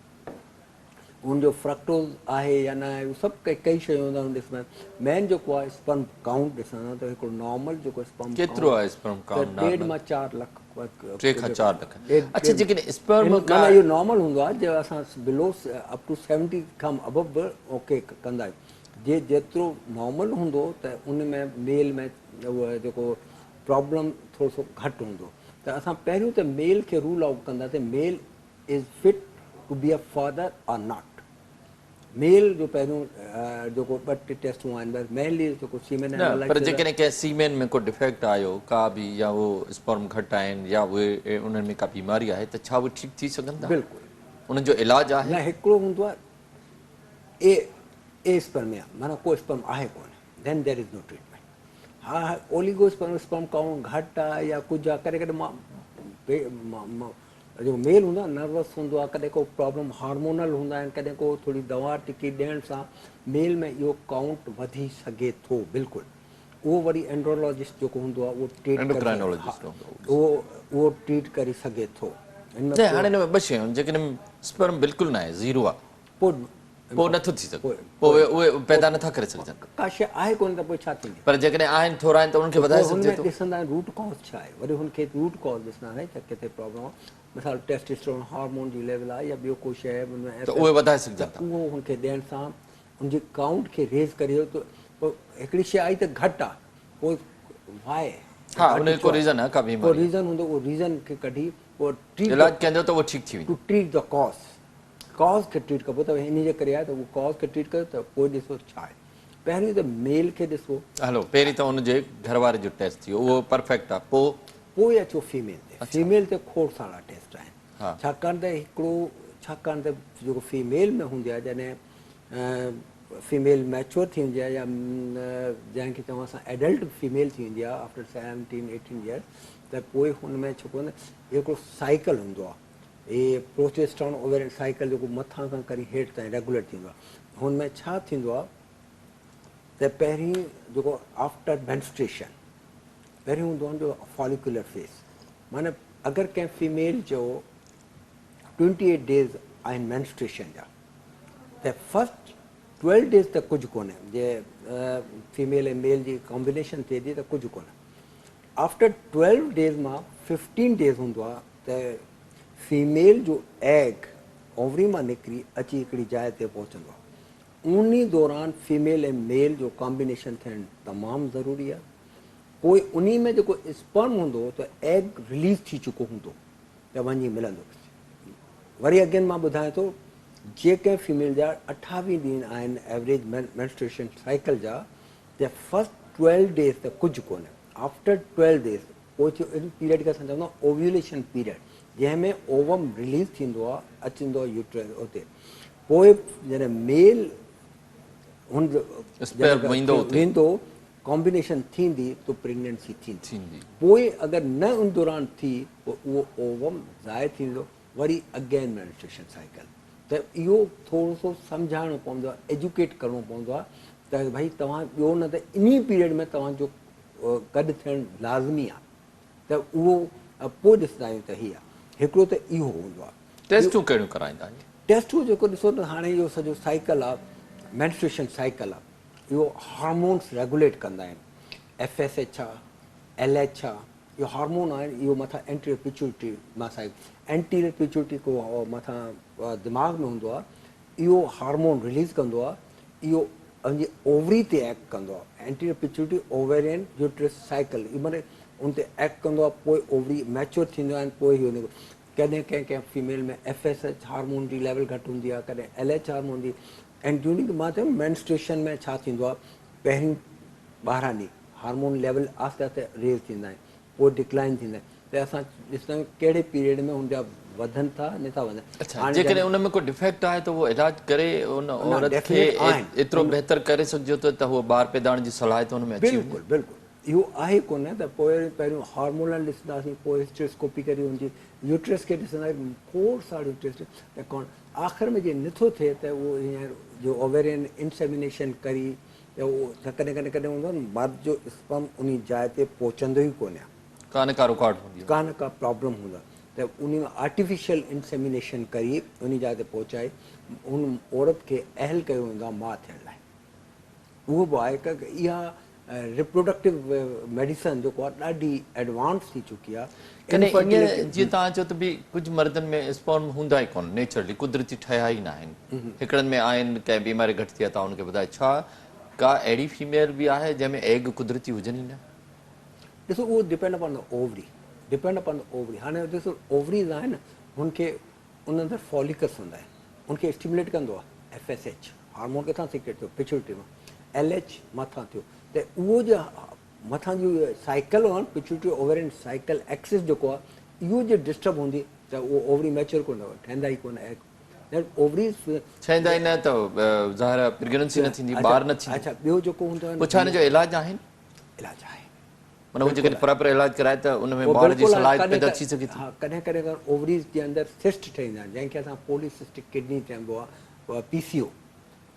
हुनजो फ्रक्टोज़ आहे या न आहे, उहे सभु कई शयूं हूंदा आहिनि ॾिसंदा आहिनि। मेन जेको आहे स्पर्म काउंट ॾिसंदा त हिकिड़ो नॉर्मल जेको स्पर्म केतिरो आहे? स्पर्म काउंट 1.5 मां 4 लख। 3 खां 4 लख। अच्छा, जेकॾहिं स्पर्म माना इहो नॉर्मल हूंदो आहे, जे असां बिलो अप टू 70 खां अबव बि ओके कंदा आहियूं। जेतिरो नॉर्मल हूंदो त उन में मेल में उहो जेको प्रॉब्लम थोरो सो घटि हूंदो, त असां पहिरियों त मेल खे रूल आउट कंदासीं, male is fit to be a father और नॉट। मेल जो पहिरियों जेको 2 टेस्टूं आहिनि, मेनली जेको सीमेन न, पर जेकॾहिं कंहिं सीमेन में को डिफेक्ट आयो का बि, या उहो स्पर्म घटि आहिनि या उहे उन्हनि में का बीमारी आहे, त छा उहे ठीकु थी सघंदा? बिल्कुलु उन्हनि जो इलाजु आहे? न, हिकिड़ो हूंदो आहे ए स्पर्म, माना को स्पर्म आहे कोन, देन देयर इज़ नो ट्रीटमेंट। हा, ओलिगो स्पर्म काउंट घटि आहे या कुझु आहे, कॾहिं कॾहिं जेको मेल हूंदो आहे नर्वस हूंदो आहे, कॾहिं को प्रॉब्लम हार्मोनल हूंदा आहिनि, कॾहिं को थोरी दवा टिकी ॾियण सां मेल में इहो काउंट वधी सघे थो। बिल्कुलु उहो वरी एंड्रोलॉजिस्ट जेको हूंदो आहे उहो ट्रीट करे सघे थो। हाणे हिन में 2 शयूं, जेकॾहिं स्पर्म बिल्कुलु न आहे, ज़ीरो आहे, पोइ नथो थी सघे, पोइ उहे पैदा नथा करे सघजनि। का शइ आहे कोन त पोइ छा थींदी? पर जेकॾहिं आहिनि, थोरा आहिनि, त उन्हनि खे वधाए सघिजे थो। ॾिसंदा आहिनि रूट कॉज छा आहे, वरी हुनखे रूट कॉज ॾिसंदा आहिनि त किथे प्रॉब्लम आहे, मिसाल टेस्टोस्टेरोन हार्मोन जी लेवल आहे या ॿियो को शइ, त उहे वधाए सघजनि था। उहो हुनखे ॾियण सां हुनजे काउंट खे रेज़ करे, त पोइ हिकिड़ी शइ आई त घटि आहे, पोइ वाए, हा, उन को रीज़न आहे, का बीमारी, को रीज़न हूंदो, उहो रीज़न खे कढी पोइ इलाज कंदो त उहो ठीकु थी वेंदो। टू ट्रीट द कॉज खे ट्रीट कबो, त इन जे करे आहे त उहो कॉज खे ट्रीट कयो, त पोइ ॾिसो छा आहे। पहिरीं त मेल खे ॾिसो, हलो पहिरीं त हुनजे घरवारे जो टेस्ट थियो, उहो परफेक्ट आहे, पोइ अचो फीमेल ते। फीमेल ते खोड़ सारा टेस्ट आहिनि, छाकाणि त जेको फीमेल में हूंदी आहे, जॾहिं फीमेल मैच्योर थी वेंदी आहे या जंहिंखे चऊं असां एडल्ट फीमेल थी वेंदी आहे आफ्टर 17-18 ईयर्स, त पोइ हुन में छो कोन हिकिड़ो साइकिल हूंदो आहे, इहे प्रोजेस्टेरोन ओवेरियन साइकिल जेको मथां खां करे हेठि ताईं रेगुलर थींदो आहे। हुन में छा थींदो आहे त पहिरीं जेको आफ्टर मेंस्ट्रुएशन पहिरियों हूंदो आहे जो फॉलिकुलर फेस, माना अगरि कंहिं फीमेल जो 28 डेज़ आहिनि मेंस्ट्रुएशन जा, त फस्ट 12 डेज़ त कुझु कोन्हे, जे फीमेल ऐं मेल जी कॉम्बिनेशन थिए थी त कुझु कोन्हे। आफ्टर 12 डेज़ मां 15 डेज़ हूंदो आहे त फीमेल जो एग ओवरी मां निकिरी अची हिकिड़ी जाइ ते पहुचंदो आहे। उन दौरान फीमेल ऐं मेल जो कॉम्बिनेशन थियणु तमामु ज़रूरी आहे। पोइ उन में जेको स्पर्म हूंदो त एग रिलीज़ थी चुको हूंदो त वञी मिलंदो। वरी अगेन मां ॿुधायां थो, जेके फीमेल जा 28 ॾींहं आहिनि एवरेज मेंस्ट्रुएशन साइकिल जा, The first 12 days the कुछ कोने. After 12 days वो इन पीरियड का संदर्भ में ओव्यूलेशन पीरियड जंहिंमें ओवम रिलीज थींदो आहे अचंदो यूट्रस उते पोइ जॾहिं मेल हुन वेंदो कॉम्बिनेशन थींदी तो प्रेगनेंसी थींदी पोइ अगरि न उन दौरान थी पोइ उहो ओवम ज़ाहिर थींदो वरी अगेन मेंस्ट्रुएशन साइकिल त इहो थोरो सो सम्झाइणो पवंदो आहे एजुकेट करिणो पवंदो आहे त भई तव्हां ॿियो न त इन पीरियड में तव्हांजो गॾु थियणु लाज़मी आहे त उहो पोइ ॾिसंदा आहियूं त हीअ आहे हिकिड़ो त इहो हूंदो आहे टेस्टूं कहिड़ियूं कराईंदा आहिनि टेस्टूं जेको ॾिसो त हाणे इहो सॼो साइकिल आहे मेंस्ट्रुएशन साइकिल आहे इहो हार्मोन्स रेगुलेट कंदा आहिनि FSH आहे LH आहे इहो हार्मोन आहे इहो मथां एंटीरियर पिट्यूटरी मां एंटीरियर पिट्यूटरी को मथां दिमाग़ में हूंदो आहे इहो हार्मोन रिलीज़ कंदो आहे इहो पंहिंजी ओवरी ते एक्ट कंदो आहे anterior pituitary ovarian uterus cycle माने उन ते एक्ट कंदो आहे पोइ ओवरी मैच्योर थींदो आहे पोइ इहो कॾहिं कंहिं फीमेल में FSH हार्मोन जी लेवल घटि हूंदी आहे कॾहिं LH हार्मोन जी एंड ड्यूरिंग मां चयो मेंस्ट्रुएशन में छा थींदो आहे पहिरीं 12 ॾींहं हार्मोन लेवल आहिस्ते आहिस्ते रेज़ थींदा आहिनि पोइ डिक्लाइन थींदा आहिनि त असां ॾिसंदा आहियूं कहिड़े पीरियड में हुनजा वधनि था नथा वधनि जेकॾहिं उन में को डिफेक्ट आहे त उहो इलाज करे उन औरत खे एतिरो बहितर करे सघिजो त उहो ॿार पैदा करण जी सलाहियत हुन में अची वञे बिल्कुलु बिल्कुलु इहो आहे कोन त पोइ पहिरियों हार्मोनल ॾिसंदासीं पोइ हिस्ट्रोस्कोपी करे हुनजी यूट्रस खे ॾिसंदा खोड़ सारियूं टेस्ट त कोन आख़िर में जे नथो थिए त उहो हींअर जो ओवेरियन इंसेमिनेशन करी त उहो त कॾहिं कॾहिं कॾहिं हूंदो आहे न मर्द जो स्पर्म उन जाइ ते पहुचंदो ई कोन्हे कान का रुकावट हूंदी कान का प्रॉब्लम हूंदो आहे त उन में आर्टिफिशियल इंसेमिनेशन करी उन जाइ ते पहुचाए उन औरत खे अहल कयो वेंदो आहे माउ थियण लाइ उहो बि आहे की इहा रिप्रोडक्टिव मेडिसन जेको आहे ॾाढी एडवांस थी चुकी आहे जीअं तव्हां चओ त बि कुझु मर्दनि में स्पर्म हूंदा ई कोन नेचुरली कुदरती ठहिया ई न आहिनि हिकिड़नि में आहिनि कंहिं बीमारी घटि थी आहे तव्हां हुनखे ॿुधाए छा का अहिड़ी फीमेल बि आहे जंहिंमें एग कुदरती हुजनि ई न ॾिसो उहो depend upon the ovary depend upon the ovary हाणे ॾिसो ओवरीज़ आहिनि हुनखे उन अंदरि फॉलिकस हूंदा आहिनि उनखे स्टिमुलेट कंदो आहे FSH हार्मोन किथां सीक्रेट थियो पिट्यूटरी मां LH मथां थियो त उहो जो मथां जो साइकिल आहे पिट्यूटरी ओवेरियन साइकिल एक्सिस जेको आहे इहो जे डिस्टर्ब हूंदी त उहो ओवरी मैच्योर कोन ठहंदा ई कोन ओवरीज़ ठहंदा ई न त ज़ाहिर प्रेगनेंसी न थींदी ॿार न थींदो अच्छा ॿियो जेको हूंदो आहे छा हिन जो इलाजु आहिनि इलाजु आहे माना हू जेकॾहिं प्रॉपर इलाजु कराए त उन में ॿार जी सलाहियत पैदा थी सघे थी हा कॾहिं कॾहिं अगरि ओवरीज़ जे अंदरि सिस्ट ठहींदा आहिनि जंहिंखे असां पॉलीसिस्टिक किडनी चइबो आहे PCO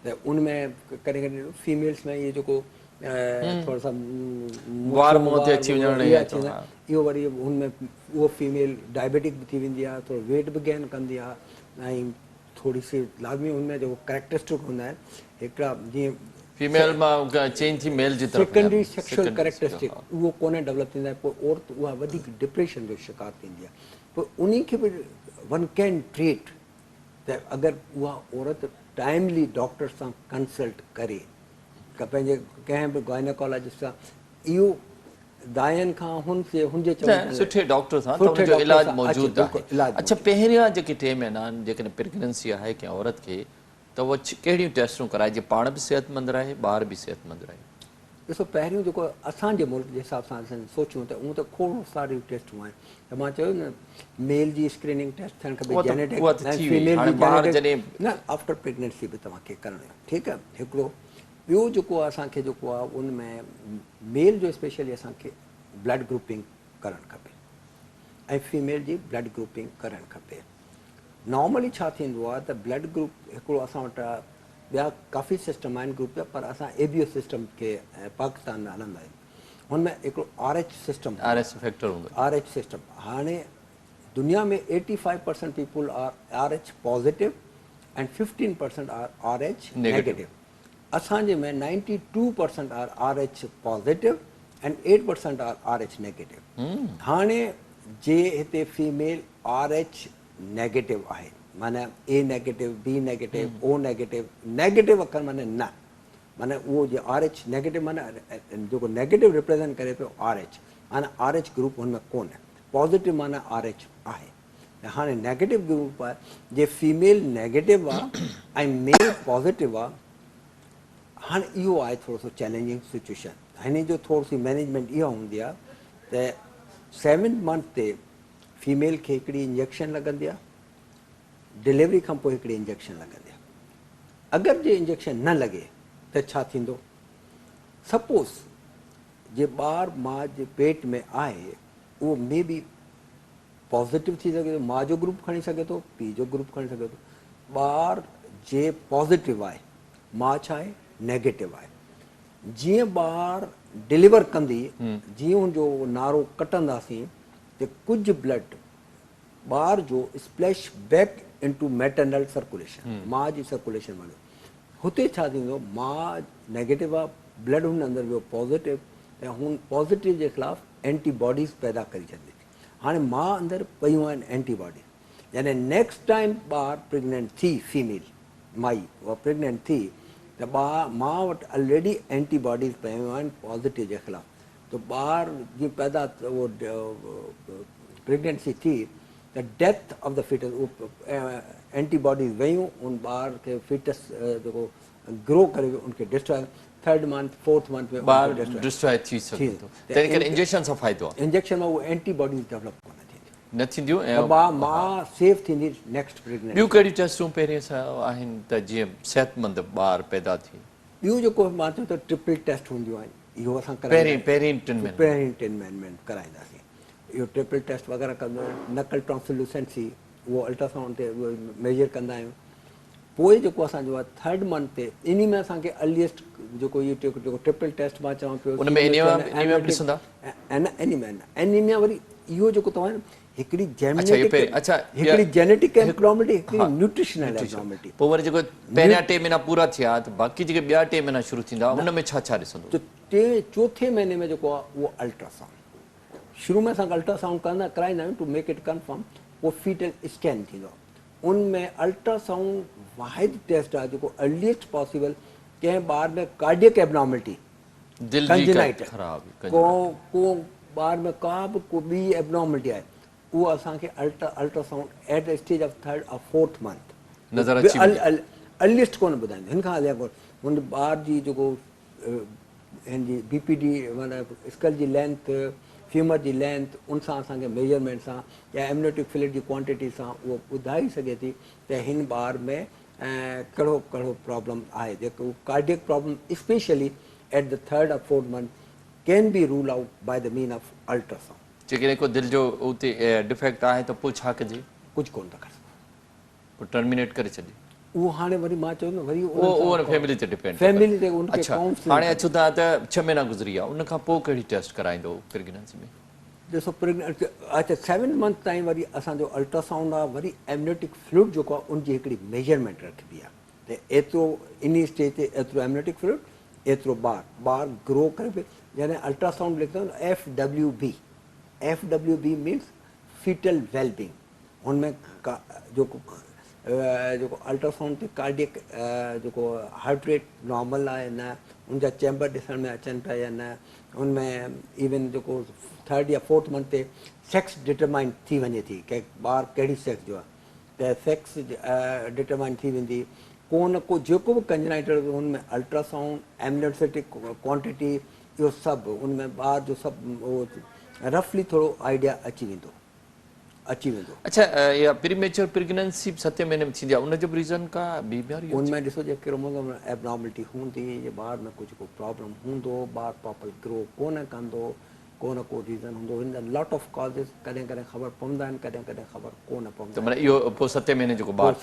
त उन में कॾहिं कॾहिं फीमेल्स में इहो जेको थोरो सा इहो वरी हुनमें उहो फीमेल डायबिटिक बि थी वेंदी आहे थोरो वेट बि गेन कंदी आहे ऐं थोरी सी लाज़मी हुनमें जेको कैरेक्टरिस्टिक हूंदा आहिनि हिकिड़ा जीअं फीमेल मां चेंज थी मेल जी तरफ़ सेकेंडरी सेक्सुअल कैरेक्टरिस्टिक उहो कोन्हे डेवलप थींदा आहिनि पोइ औरत उहा वधीक डिप्रेशन जो शिकार थींदी आहे पोइ उन खे बि वन कैन ट्रीट त अगरि उहा औरत टाइमली डॉक्टर सां कंसल्ट करे पंहिंजे कंहिं बि गाइनोकोलॉजिस्ट सां इहो दायनि खां हुनजे सुठे डॉक्टर सां हुनजो इलाजु मौजूदु आहे अच्छा पहिरियां जेके 3 महीना आहिनि जेकॾहिं प्रेगनेंसी आहे कंहिं औरत खे त उहा कहिड़ियूं टेस्टूं कराए जीअं पाण बि सिहतमंद रहे ॿार बि सिहतमंद रहे ॾिसो पहिरियों जेको असांजे मुल्क जे हिसाब सां असां सोचूं त उहो त खोड़ सारियूं टेस्टूं आहिनि त मां चयो न मेल जी स्क्रीनिंग टेस्ट थियणु खपे जेनेटिक न आफ्टर प्रेगनेंसी बि तव्हांखे करणु आहे ठीकु आहे हिकिड़ो ॿियो जेको आहे असांखे जेको आहे उन में मेल जो स्पेशली असांखे ब्लड ग्रुपिंग करणु खपे ऐं फीमेल जी ब्लड ग्रुपिंग करणु खपे नॉर्मली छा थींदो आहे त ब्लड ग्रुप हिकिड़ो असां वटि ॿिया काफ़ी सिस्टम आहिनि ग्रुप जा पर असां ABO सिस्टम खे पाकिस्तान में हलंदा आहियूं हुन में हिकिड़ो RH सिस्टम RH सिस्टम हाणे दुनिया में 85% people are RH positive and 15% are RH negative असांजे में 92% are RH positive and 8% are RH negative हाणे जे हिते फीमेल RH नेगेटिव आहे माना A negative B negative O negative negative अखर माना न माना उहो जे RH नेगेटिव माना जेको नेगेटिव रिप्रेज़ेंट करे पियो RH माना RH ग्रुप हुन में कोन्हे पॉज़िटिव माना RH आहे हाणे नेगेटिव ग्रुप आहे जे फीमेल नेगेटिव आहे ऐं मेल पॉज़िटिव आहे हाँ इहो आहे थोरो सो चैलेंजिंग सिचुएशन। हिन जो थोरो सी मैनेजमेंट इहा हूंदी आहे त 7 मंथ ते फीमेल खे हिकिड़ी इंजेक्शन लॻंदी आहे, डिलीवरी खां पोइ हिकिड़ी इंजेक्शन लॻंदी आहे। अगरि जे इंजेक्शन न लॻे त छा थींदो? सपोज़ जे ॿारु माउ जे पेट में आहे उहो मे बी पॉज़िटिव थी सघे थो, माउ जो ग्रुप खणी सघे थो, पीउ जो ग्रुप खणी सघे थो। ॿारु जे पॉज़िटिव आहे, माउ छा आहे नेगेटिव आहे। जीअं ॿारु डिलीवर कंदी, जीअं हुनजो नारो कटंदासीं त कुझु ब्लड ॿार जो splash back into maternal circulation, माउ जी सर्कुलेशन वञे। हुते छा थींदो? माउ नेगेटिव आहे, ब्लड हुन अंदरि वियो पॉज़िटिव, ऐं हुन पॉज़िटिव जे ख़िलाफ़ु एंटीबॉडीज़ पैदा करे छॾंदी। हाणे माउ अंदरि पयूं आहिनि एंटीबॉडीज़, यानी नेक्स्ट टाइम ॿारु प्रेगनेंट थी, फीमेल माई उहा प्रेगनेंट थी त माउ वटि ऑलरेडी एंटीबॉडीज़ पयूं आहिनि पॉज़िटिव जे ख़िलाफ़ु। त ॿारु जीअं पैदा उहो प्रेगनेंसी थी त डेथ ऑफ द फीटस, उहो एंटीबॉडीज़ वयूं उन ॿार खे फीटस जेको ग्रो करे उनखे destroy, 3rd month 4th month में ॿार डिस्ट्रॉय थी सघे थो। तंहिं करे इंजेक्शन सां फ़ाइदो आहे। इंजेक्शन में उहो एंटीबॉडीज़ डेवलप कोन थींदी, न थींदियूं ऐं मां सेफ थींदी नेक्स्ट प्रेगनेंट। ॿियूं कहिड़ियूं टेस्टूं पहिरीं सां आहिनि त जीअं सिहतमंद ॿारु पैदा थिए? ॿियूं जेको मां चयो त ट्रिपल टेस्ट हूंदियूं आहिनि, इहो असां पहिरीं 10 महीननि में कराईंदासीं। इहो ट्रिपल टेस्ट वग़ैरह कंदा आहियूं। नकल ट्रांसल्यूसेंसी उहो अल्ट्रासाउंड ते उहो मेजर कंदा आहियूं। पोइ जेको असांजो आहे 3rd मंथ ते इन में असांखे अर्लीस्ट जेको इहो जेको ट्रिपल टेस्ट मां चवां पियो, एनीमिया वरी इहो जेको तव्हां हिकिड़ी जेनेटिक एब्नॉर्मलिटी, हिकिड़ी न्यूट्रिशनल एब्नॉर्मलिटी। पोइ वरी जेको पहिरियां 2 महीना पूरा थिया त बाक़ी जेके ॿिया 2 महीना शुरू थींदा उन में छा छा ॾिसंदो? त 4थे महीने में जेको आहे उहो अल्ट्रासाउंड, शुरू में असां अल्ट्रासाउंड कराईंदा आहियूं टू मेक इट कंफर्म। पोइ फीटल स्कैन थींदो आहे, उनमें अल्ट्रासाउंड वाहिद टेस्ट आहे जेको अर्लीस्ट पॉसिबल कंहिं ॿार में कार्डियक एब्नॉर्मलिटी, को ॿार में का बि को ॿी एब्नॉर्मलिटी आहे, उहो असांखे ultrasound at the stage of 3rd और 4th मंथ अर्लीस्ट कोन ॿुधाईंदो। हिन खां अॻियां कोन। हुन ॿार जी जेको हिन जी BPD माना स्कल जी लेंथ, फ्यूमर जी लेंथ, उन सां असांखे मेजरमेंट सां या एम्नियोटिक फ्लूइड जी क्वांटिटी सां उहो ॿुधाए सघे थी त हिन ॿार में कहिड़ो कहिड़ो प्रॉब्लम आहे। जेको cardiac problem specially at the 3rd और 4th month can be rule out by the mean of ultrasound. जेकॾहिं को दिलि जो उते डिफेक्ट आहे त पोइ छा कजे? कुझु कोन था करे सघो, पोइ टर्मिनेट करे छॾे। उहो हाणे वरी मां चयो न वरी उहो फैमिली ते डिपेंड, फैमिली ते। अच्छा, हाणे अचूं था त 6 महीना गुज़री विया, उन खां पोइ कहिड़ी टेस्ट कराईंदो प्रेगनेंसी में? ॾिसो अच्छा 7 मंथ ताईं वरी असांजो अल्ट्रासाउंड आहे, वरी एम्नियोटिक फ्लूइड जेको आहे उनजी हिकिड़ी मेजरमेंट रखबी आहे त एतिरो इन स्टेज ते एतिरो एम्नियोटिक फ्लूइड, एतिरो ॿार ग्रो करे। यानी अल्ट्रासाउंड लिखंदा आहिनि FWB मीन्स फीटल वेलबींग। हुनमें जेको अल्ट्रासाउंड ते कार्डियक जेको हार्ट रेट नॉर्मल आहे न, उनजा चैम्बर ॾिसण में अचनि पिया या न, उनमें इवन जेको 3rd या 4th मंथ ते सेक्स डिटरमाइन थी वञे थी कि ॿारु कहिड़ी सेक्स जो आहे, त सेक्स डिटरमाइन थी वेंदी। को न को जेको बि कंजनाइटल हुनमें अल्ट्रासाउंड, एम्नियोटिक क्वांटिटी, इहो सभु उनमें ॿार जो सभु उहो रफली थोरो आइडिया अची वेंदो। अच्छा, इहा प्रीमेच्योर प्रेगनेंसी 7 महीने में थींदी आहे, उनजो बि रीज़न का बीमारी? उनमें ॾिसो जे क्रोमोसोम एब्नॉर्मलिटी हूंदी, जे ॿार में कुझु को प्रॉब्लम हूंदो, ॿारु प्रॉपर ग्रो कोन कंदो, को न को रीज़न हूंदो। हिन लॉट ऑफ कॉज़िस कॾहिं कॾहिं ख़बर पवंदा आहिनि, कॾहिं कॾहिं ख़बर कोन पवंदा आहिनि। इहो पोइ 7 महीने जेको ॿारु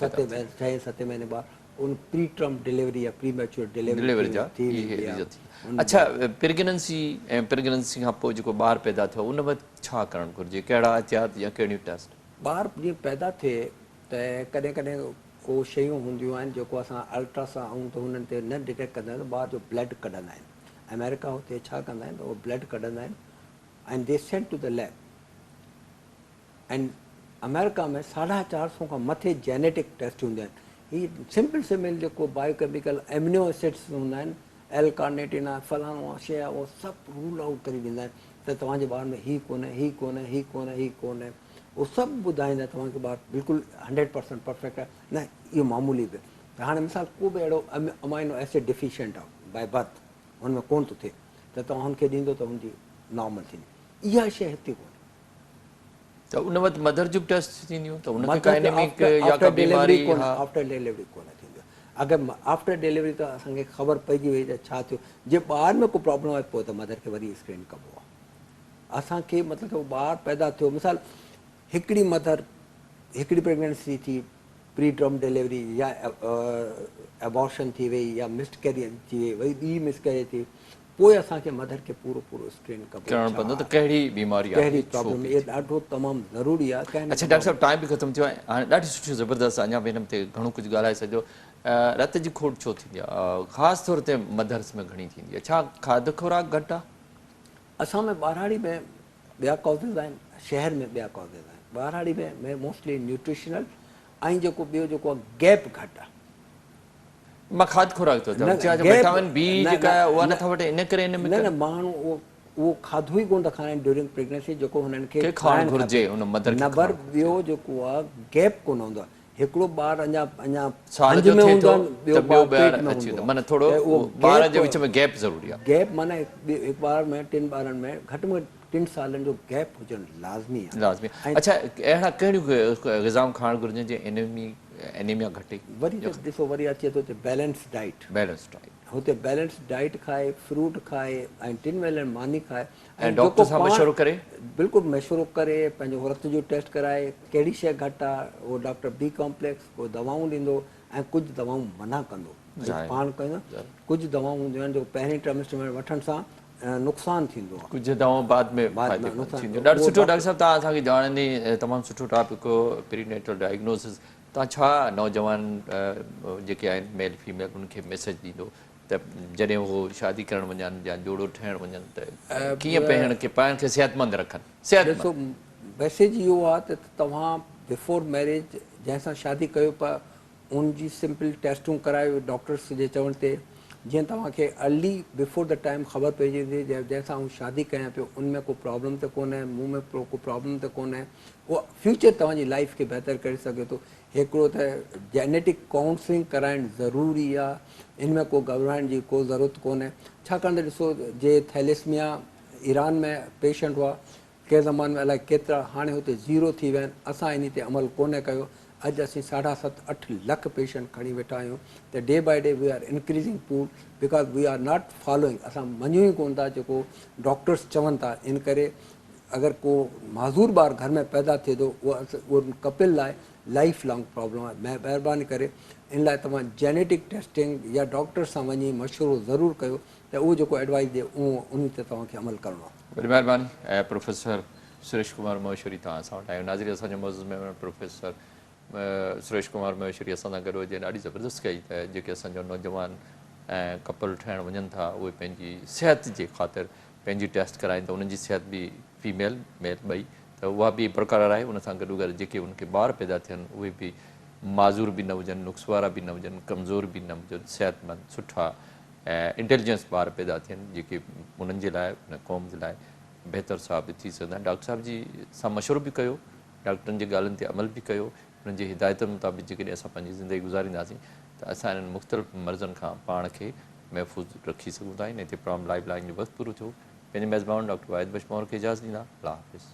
6-7 महीने ॿारु उन प्री टर्म डिलीवरी या प्रीमेच्योर डिलीवरी जा थी वेंदी आहे। अच्छा, प्रेगनेंसी ऐं प्रेगनेंसी खां पोइ जेको ॿारु पैदा थियो उन वक़्तु छा करणु घुरिजे? कहिड़ा एहतियात या कहिड़ियूं टेस्ट? ॿारु जीअं पैदा थिए त कॾहिं कॾहिं को शयूं हूंदियूं आहिनि जेको असां अल्ट्रासाउंड त हुननि ते न डिटेक्ट कंदा आहियूं, ॿार जो ब्लड कढंदा आहिनि। अमेरिका हुते छा कंदा आहिनि त उहो ब्लड कढंदा आहिनि and they send to the lab. And America में 450 खां मथे जेनेटिक टेस्ट हूंदा आहिनि। हीअ सिंपल जेको बायोकेमिकल एमिनो एसिड्स हूंदा आहिनि, एल कार्नेटिन आहे, फलाणो शइ आहे, उहो सभु रूल आउट करे ॾींदा आहिनि त तव्हांजे ॿार में हीअ कोन्हे, हीअ कोन्हे, हीअ कोन्हे, हीअ कोन्हे। उहो सभु ॿुधाईंदा तव्हांखे ॿारु बिल्कुलु 100% परफेक्ट आहे, न इहो मामूली बि। त हाणे मिसाल को बि अहिड़ो अमाइनो एसिड डिफिशियंट आहे बाय बर्थ हुन में कोन थो थिए त तव्हां हुनखे ॾींदो त हुनजी नॉर्मल थींदी। इहा शइ हिते कोन्हे। त उन वटि मदर जूं टेस्ट थींदियूं त उनखे का मतिलबु एनीमिक या का आफ्टर डिलीवरी बीमारी? कोन्हे, हा, आफ्टर डिलीवरी कोन्हे थींदो। अगरि आफ्टर डिलीवरी त असांखे ख़बर पइजी वई त छा थियो। जे ॿार में को प्रॉब्लम आहे पोइ त मदर खे वरी स्क्रीन कबो आहे। असांखे मतिलबु कि ॿारु पैदा थियो, मिसाल हिकिड़ी मदर हिकिड़ी प्रेगनेंसी थी, प्री टर्म डिलीवरी या एबॉर्शन थी वई या मिसकैरेज थी वई, वरी ॿी मिसकैरेज थी, पोइ असांखे मदर खे पूरो पूरो स्क्रीन करणु पवंदो त कहिड़ी बीमारी आहे, कहिड़ी छो प्रॉब्लम, पई इहो थिए। ॾाढो तमामु ज़रूरी आहे। अच्छा डॉक्टर साहब, टाइम बि ख़तमु थियो आहे। हाणे ॾाढी सुठी ज़बरदस्त अञा बि हिन ते घणो कुझु ॻाल्हाए सघो। रत जी खोट छो थींदी आहे, ख़ासि तौर ते मदर्स में घणी थींदी आहे? छा खाध खुराक घटि आहे? असां में ॿारहाड़ी में ॿिया कॉज़िस आहिनि, शहर में ॿिया कॉज़िस आहिनि। ॿारहाड़ी में मोस्टली न्यूट्रिशनल ऐं जेको ॿियो जेको आहे गैप घटि आहे। मां खाध खुराक थो चवां, विटामिन बी जेका आहे उहा नथा वठे, इन करे इन में न माण्हू उहो खाधो ई कोन था खाराइनि ड्यूरिंग प्रेगनेंसी जेको हुननि खे खाइणु घुरिजे उन मदर खे। नंबर ॿियो जेको आहे गैप कोन हूंदो आहे। हिकिड़ो ॿारु अञा साल पंज जो में थिए हूंदो थो आहे, त ॿियो ॿारु पेट ॿारु में अची हूंदो वेंदो, आहे। माना थोरो त उहो ॿार जे विच में गैप ज़रूरी आहे। गैप माना हिकु ॿार में 3 ॿारनि में घटि में 3 सालनि जो गैप हुजणु लाज़मी आहे। लाज़मी। अच्छा, अहिड़ा कहिड़ियूं ग़िज़ाऊं खाइणु घुरिजनि जे एनीमिया घटे? वरी त ॾिसो, वरी अचे थो त बैलेंस डाइट। बैलेंस डाइट, हुते बैलेंस डाइट खाए, फ्रूट खाए ऐं 3 वेलनि मानी खाए ऐं डॉक्टर सां मशवरो करे, बिल्कुलु मशवरो करे, पंहिंजो रत जो टेस्ट कराए, कहिड़ी शइ घटि आहे, उहो डॉक्टर बी कॉम्प्लेक्स पोइ दवाऊं ॾींदो ऐं कुझु दवाऊं मना कंदो। पाण कंदो। कुझु दवाऊं हूंदियूं आहिनि जो पहिरें ट्राइमेस्टर में वठण सां नुक़सानु थींदो आहे, कुझु दवाऊं बाद में फ़ाइदेमंद थींदियूं। ॾाढो सुठो डॉक्टर साहब, तव्हां असांखे ॼाणंदी, तमामु सुठो टॉपिक हो, प्रीनेटल डायग्नोसिस। तव्हां छा नौजवान जेके आहिनि मेल फीमेल उनखे मैसेज ॾींदो त जॾहिं उहो शादी करणु वञनि या जोड़ो ठहिणु वञनि त कीअं पाण खे सिहतमंद रखनि? ॾिसो, मैसेज इहो आहे त तव्हां बिफोर मैरिज जंहिंसां शादी कयो पिया उनजी सिंपल टेस्टूं करायो डॉक्टर्स जे चवण ते, जीअं तव्हांखे अर्ली बिफोर द टाइम ख़बर पइजी वेंदी जंहिंसां आउं शादी कयां पियो उनमें को प्रॉब्लम त कोन्हे, मूं में को प्रॉब्लम त कोन्हे। उहो फ्यूचर तव्हांजी लाइफ खे बहितर करे सघे थो। हिकिड़ो त जेनेटिक काउंसलिंग कराइणु ज़रूरी आहे, इन में को घबराइण जी को ज़रूरत कोन्हे। छाकाणि त ॾिसो, जे थैलेसमिया ईरान में पेशेंट हुआ कंहिं ज़माने में अलाए केतिरा, हाणे हुते 0 थी विया आहिनि। असां इन ते अमल कोन्हे कयो। अॼु असीं 7.5-8 लख पेशेंट खणी वेठा आहियूं। त day by day we are increasing pool because we are not following. असां मञूं ई कोन था जेको डॉक्टर्स चवनि था। इन करे अगरि को माज़ूर ॿारु घर में पैदा थिए थो, उहो कपिल लाइ लाइफ लॉन्ग प्रॉब्लम आहे। महिरबानी करे इन लाइ तव्हां जेनेटिक टेस्टिंग या डॉक्टर सां वञी मशवरो ज़रूरु कयो त उहो जेको एडवाइस ॾिए उहो उन ते तव्हांखे अमल करिणो आहे। वॾी महिरबानी। ऐं प्रोफेसर सुरेश कुमार महेश्वरी तव्हां असां वटि आहियो। नाज़रीन, असांजो मौज़ूअ में प्रोफेसर सुरेश कुमार महेश्वरी असां सां गॾु हुजे, ॾाढी ज़बरदस्त कई त जेके असांजो नौजवान ऐं कपल ठहिणु वञनि था उहे पंहिंजी सिहत जे ख़ातिर पंहिंजी टेस्ट कराइनि त उन्हनि जी सिहत बि फीमेल मेल ॿई त उहा बि बरक़रार आहे। उन सां गॾु गॾु जेके उनखे ॿार पैदा थियनि उहे बि माज़ूर बि न हुजनि, नुक्स वारा बि न हुजनि, कमज़ोर बि न हुजनि, सिहतमंद सुठा ऐं इंटेलिजेंस ॿार पैदा थियनि जेके उन्हनि जे लाइ, उन क़ौम जे लाइ बहितर साबित थी सघंदा आहिनि। डॉक्टर साहब जी सां मशवरो बि कयो, डॉक्टरनि जी ॻाल्हियुनि ते अमल बि कयो, उन्हनि जी हिदायतुनि मुताबिक़ जेकॾहिं असां पंहिंजी ज़िंदगी गुज़ारींदासीं त असां इन्हनि मुख़्तलिफ़ मर्ज़नि खां पाण खे महफ़ूज़ रखी सघूं था। इन हिते प्रोग्राम लाइव लाइन जो वक़्तु पूरो थियो। पंहिंजे मेज़बान डॉक्टर वाहिद बशमौर खे इजाज़त ॾींदा। अल्लाह हाफ़िज़।